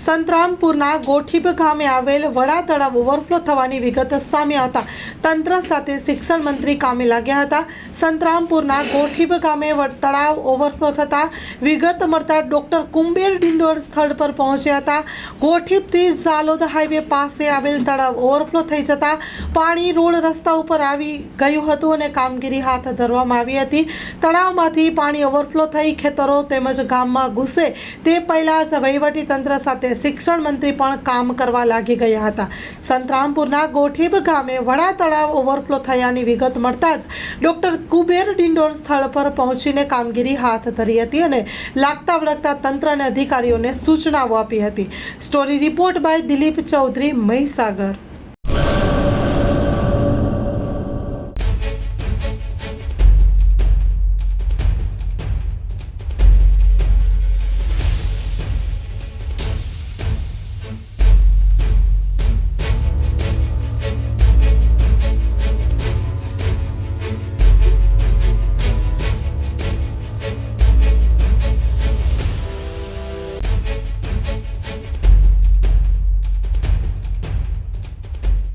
સંતરામપુરના ગોઠીબ ગામે આવેલ વડા તળાવ ઓવરફ્લો થવાની વિગત સામે આવતા તંત્ર સાથે શિક્ષણ મંત્રી કામે લાગ્યા હતા। સંતરામપુરના ગોઠીબ ગામે તળાવ ઓવરફ્લો થતા વિગત મળતા ડોક્ટર કુંબેર ડિંડોર સ્થળ પર પહોંચ્યા હતા। ગોઠીબથી ઝાલોદ હાઈવે પાસે આવેલ તળાવ ઓવરફ્લો થઈ જતા પાણી રોડ રસ્તા ઉપર આવી ગયું હતું અને કામગીરી હાથ ધરવામાં આવી હતી। તળાવમાંથી પાણી ઓવરફ્લો થઈ ખેતરો તેમજ ગામમાં ઘૂસે તે પહેલા જ વહીવટી તંત્ર સાથે શિક્ષણ મંત્રી પણ કામ કરવા લાગી ગયા હતા। સંતરામપુરના ગોઠીબ ગામે વડા તળાવ ઓવરફ્લો થયાની વિગત મળતા જ ડોક્ટર કુબેર ડિંડોર સ્થળ પર પહોંચીને કામગીરી હાથ ધરી હતી અને લાગતા વળગતા તંત્ર અને અધિકારીઓને સૂચનાઓ આપી હતી। Story report by Dilip Chaudhary, Mahisagar.